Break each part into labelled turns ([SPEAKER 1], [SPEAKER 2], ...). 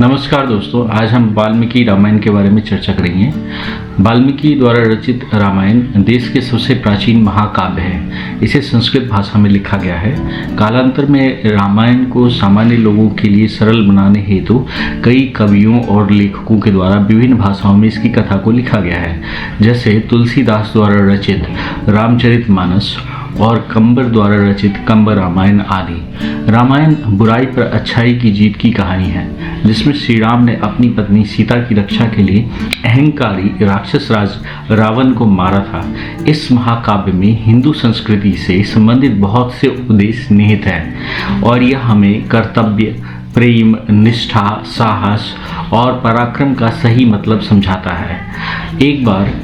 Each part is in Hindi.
[SPEAKER 1] नमस्कार दोस्तों, आज हम वाल्मीकि रामायण के बारे में चर्चा करेंगे। वाल्मीकि द्वारा रचित रामायण देश के सबसे प्राचीन महाकाव्य है। इसे संस्कृत भाषा में लिखा गया है। कालांतर में रामायण को सामान्य लोगों के लिए सरल बनाने हेतु कई कवियों और लेखकों के द्वारा विभिन्न भाषाओं में इसकी कथा को लिखा गया है, जैसे तुलसीदास द्वारा रचित रामचरितमानस और कंबर द्वारा रचित कंब रामायण आदि। रामायण बुराई पर अच्छाई की जीत की कहानी है, जिसमें श्री राम ने अपनी पत्नी सीता की रक्षा के लिए अहंकारी राक्षस राज रावण को मारा था। इस महाकाव्य में हिंदू संस्कृति से संबंधित बहुत से उपदेश निहित हैं और यह हमें कर्तव्य, प्रेम, निष्ठा, साहस और पराक्रम का सही मतलब समझाता है। एक बार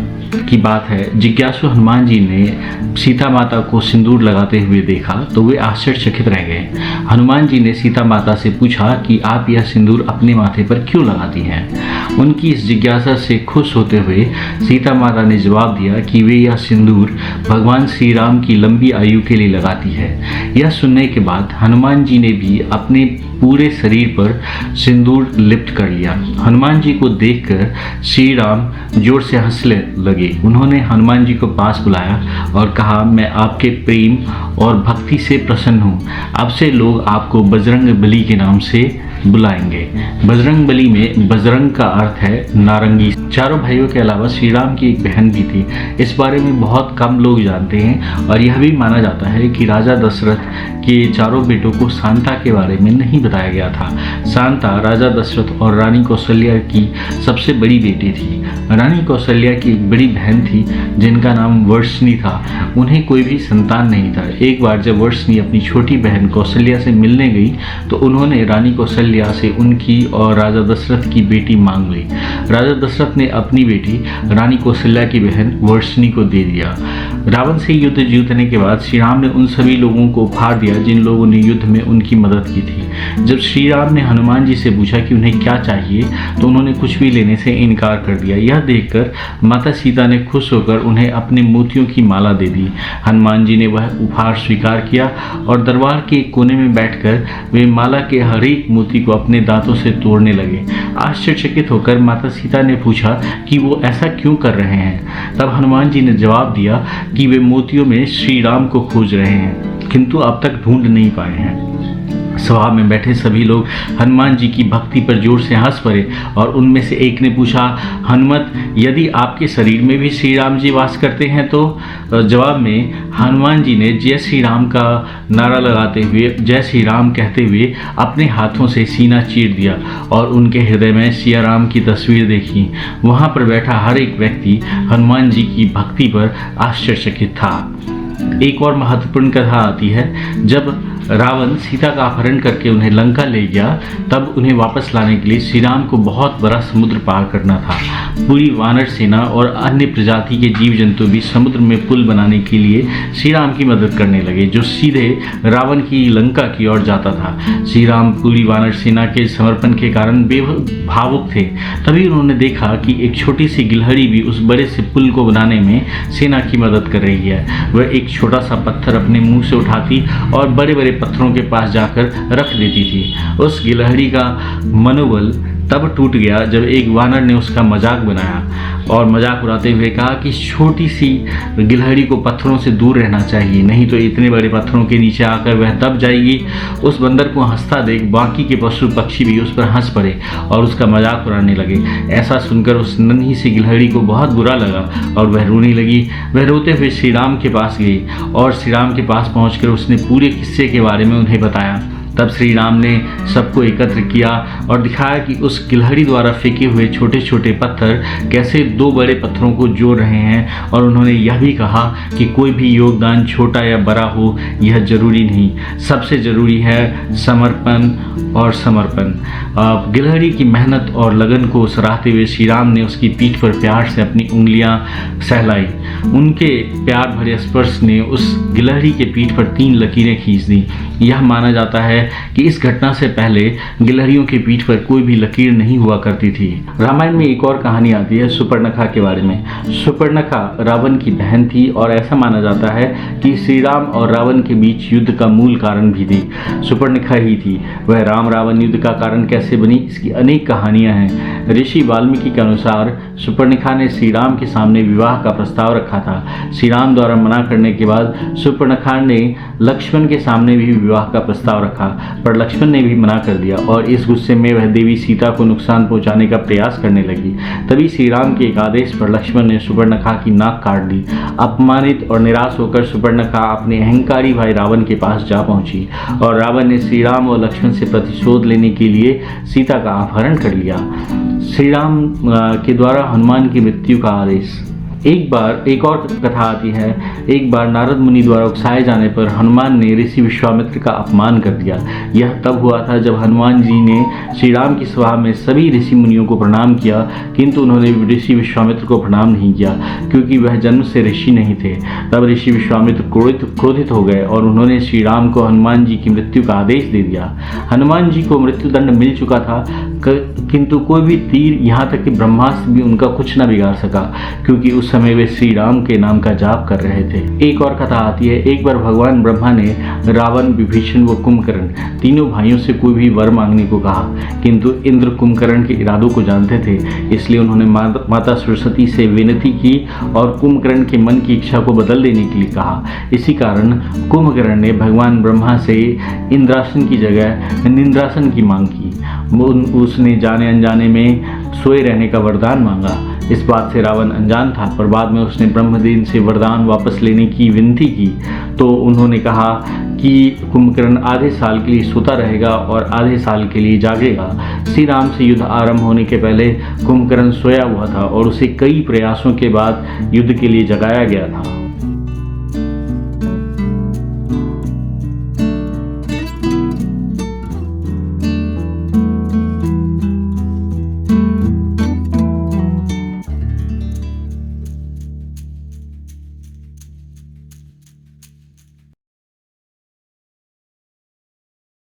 [SPEAKER 1] की बात है, जिज्ञासु हनुमान जी ने सीता माता को सिंदूर लगाते हुए देखा तो वे आश्चर्यचकित रह गए। हनुमान जी ने सीता माता से पूछा कि आप यह सिंदूर अपने माथे पर क्यों लगाती हैं। उनकी इस जिज्ञासा से खुश होते हुए सीता माता ने जवाब दिया कि वे यह सिंदूर भगवान श्री राम की लंबी आयु के लिए लगाती है। यह सुनने के बाद हनुमान जी ने भी अपने पूरे शरीर पर सिंदूर लिप्त कर लिया। हनुमान जी को देखकर श्री राम जोर से हंसने लगे। उन्होंने हनुमान जी को पास बुलाया और कहा, मैं आपके प्रेम और भक्ति से प्रसन्न हूँ। अब से लोग आपको बजरंग बली के नाम से बुलाएंगे। बजरंग बली में बजरंग का अर्थ है नारंगी। चारों भाइयों के अलावा श्री राम की एक बहन भी थी। इस बारे में बहुत कम लोग जानते हैं और यह भी माना जाता है कि राजा दशरथ के चारों बेटों को शांता के बारे में नहीं बताया गया था। शांता राजा दशरथ और रानी कौशल्या की सबसे बड़ी बेटी थी। रानी कौशल्या की एक बड़ी बहन थी जिनका नाम वर्षणी था। उन्हें कोई भी संतान नहीं था। एक बार जब वर्षणी अपनी छोटी बहन कौशल्या से मिलने गई तो उन्होंने रानी कौशल्या से उनकी और राजा दशरथ की बेटी मांग ली। राजा दशरथ ने अपनी बेटी रानी कौशल्या की बहन वर्षणी को दे दिया। रावण से युद्ध जीतने के बाद श्री राम ने उन सभी लोगों को फाड़ दिया जिन लोगों ने युद्ध में उनकी मदद की थी। जब श्री राम ने हनुमान जी से पूछा कि उन्हें क्या चाहिए तो उन्होंने कुछ भी लेने से इनकार कर दिया। यह देखकर माता सीता ने खुश होकर उन्हें अपने मोतियों की माला दे दी। हनुमान जी ने वह उपहार स्वीकार किया और दरबार के कोने में बैठकर वे माला के हर एक मोती को अपने दांतों से तोड़ने लगे। आश्चर्यचकित होकर माता सीता ने पूछा कि वो ऐसा क्यों कर रहे हैं। तब हनुमान जी ने जवाब दिया कि वे मोतियों में श्री राम को खोज रहे हैं, किंतु अब तक ढूंढ नहीं पाए हैं। सभा में बैठे सभी लोग हनुमान जी की भक्ति पर जोर से हंस पड़े और उनमें से एक ने पूछा, हनुमत, यदि आपके शरीर में भी श्री राम जी वास करते हैं तो? जवाब में हनुमान जी ने जय श्री राम का नारा लगाते हुए, जय श्री राम कहते हुए अपने हाथों से सीना चीर दिया और उनके हृदय में सिया राम की तस्वीर देखी। वहां पर बैठा हर एक व्यक्ति हनुमान जी की भक्ति पर आश्चर्यचकित था। एक और महत्वपूर्ण कथा आती है। जब रावण सीता का अपहरण करके उन्हें लंका ले गया तब उन्हें वापस लाने के लिए श्री राम को बहुत बड़ा समुद्र पार करना था। पूरी वानर सेना और अन्य प्रजाति के जीव जंतु भी समुद्र में पुल बनाने के लिए श्री राम की मदद करने लगे, जो सीधे रावण की लंका की ओर जाता था। श्री राम पूरी वानर सेना के समर्पण के कारण भावुक थे। तभी उन्होंने देखा कि एक छोटी सी गिलहरी भी उस बड़े से पुल को बनाने में सेना की मदद कर रही है। वह एक छोटा सा पत्थर अपने मुंह से उठाती और बड़े बड़े पत्थरों के पास जाकर रख देती थी। उस गिलहरी का मनोबल तब टूट गया जब एक वानर ने उसका मजाक बनाया और मजाक उड़ाते हुए कहा कि छोटी सी गिलहरी को पत्थरों से दूर रहना चाहिए, नहीं तो इतने बड़े पत्थरों के नीचे आकर वह दब जाएगी। उस बंदर को हंसता देख बाकी के पशु पक्षी भी उस पर हंस पड़े और उसका मजाक उड़ाने लगे। ऐसा सुनकर उस नन्ही सी गिलहरी को बहुत बुरा लगा और वह रोने लगी। वह रोते हुए श्री राम के पास गई और श्री राम के पास पहुंचकर उसने पूरे किस्से के बारे में उन्हें बताया। तब श्री राम ने सबको एकत्र किया और दिखाया कि उस गिलहरी द्वारा फेंके हुए छोटे छोटे पत्थर कैसे दो बड़े पत्थरों को जोड़ रहे हैं। और उन्होंने यह भी कहा कि कोई भी योगदान छोटा या बड़ा हो, यह जरूरी नहीं, सबसे जरूरी है समर्पण और समर्पण। गिलहरी की मेहनत और लगन को सराहते हुए श्री राम ने उसकी पीठ पर प्यार से अपनी उंगलियां सहलाई। उनके प्यार भरे स्पर्श ने उस गिलहरी के पीठ पर 3 लकीरें खींच दी। यह माना जाता है कि इस घटना से पहले गिलहरियों की पीठ पर कोई भी लकीर नहीं हुआ करती थी। रामायण में एक और कहानी आती है सुपर्णखा के बारे में। सुपर्णखा रावण की बहन थी और ऐसा माना जाता है कि श्री राम और रावण के बीच युद्ध का मूल कारण भी थी सुपर्णखा ही थी। वह राम रावण युद्ध का कारण कैसे बनी, इसकी अनेक कहानियां हैं। ऋषि वाल्मीकि के अनुसार सुपर्णखा ने श्री राम के सामने विवाह का प्रस्ताव रखा था। श्री राम द्वारा मना करने के बाद सुपर्णखा ने लक्ष्मण के सामने भी विवाह का प्रस्ताव रखा, पर लक्ष्मण ने भी मना कर दिया और इस गुस्से में वह देवी सीता को नुकसान पहुंचाने का प्रयास करने लगी। तभी श्री राम के एक आदेश पर लक्ष्मण ने सुपर्णखा की नाक काट दी। अपमानित और निराश होकर सुपर्णखा अपने अहंकारी भाई रावण के पास जा पहुंची और रावण ने श्री राम और लक्ष्मण से प्रतिशोध लेने के लिए सीता का अपहरण कर लिया। श्री राम के द्वारा हनुमान की मृत्यु का आदेश। एक और कथा आती है। एक बार नारद मुनि द्वारा उकसाए जाने पर हनुमान ने ऋषि विश्वामित्र का अपमान कर दिया। यह तब हुआ था जब हनुमान जी ने श्री राम की सभा में सभी ऋषि मुनियों को प्रणाम किया, किंतु उन्होंने ऋषि विश्वामित्र को प्रणाम नहीं किया क्योंकि वह जन्म से ऋषि नहीं थे। तब ऋषि विश्वामित्र क्रोधित हो गए और उन्होंने श्री राम को हनुमान जी की मृत्यु का आदेश दे दिया। हनुमान जी को मृत्युदंड मिल चुका था, किंतु कोई भी तीर, यहाँ तक कि ब्रह्मास्त्र भी उनका कुछ न बिगाड़ सका क्योंकि उस समय वे श्री राम के नाम का जाप कर रहे थे। एक और कथा आती है। एक बार भगवान ब्रह्मा ने रावण, विभीषण व कुंभकर्ण तीनों भाइयों से कोई भी वर मांगने को कहा, किंतु इंद्र कुंभकर्ण के इरादों को जानते थे, इसलिए उन्होंने माता सरस्वती से विनती की और कुंभकर्ण के मन की इच्छा को बदल देने के लिए कहा। इसी कारण कुंभकर्ण ने भगवान ब्रह्मा से इंद्रासन की जगह निंद्रासन की मांग की। उसने जाने अनजाने में सोए रहने का वरदान मांगा। इस बात से रावण अनजान था, पर बाद में उसने ब्रह्मदेव से वरदान वापस लेने की विनती की तो उन्होंने कहा कि कुंभकर्ण आधे साल के लिए सोता रहेगा और आधे साल के लिए जागेगा। श्री राम से युद्ध आरंभ होने के पहले कुंभकर्ण सोया हुआ था और उसे कई प्रयासों के बाद युद्ध के लिए जगाया गया था।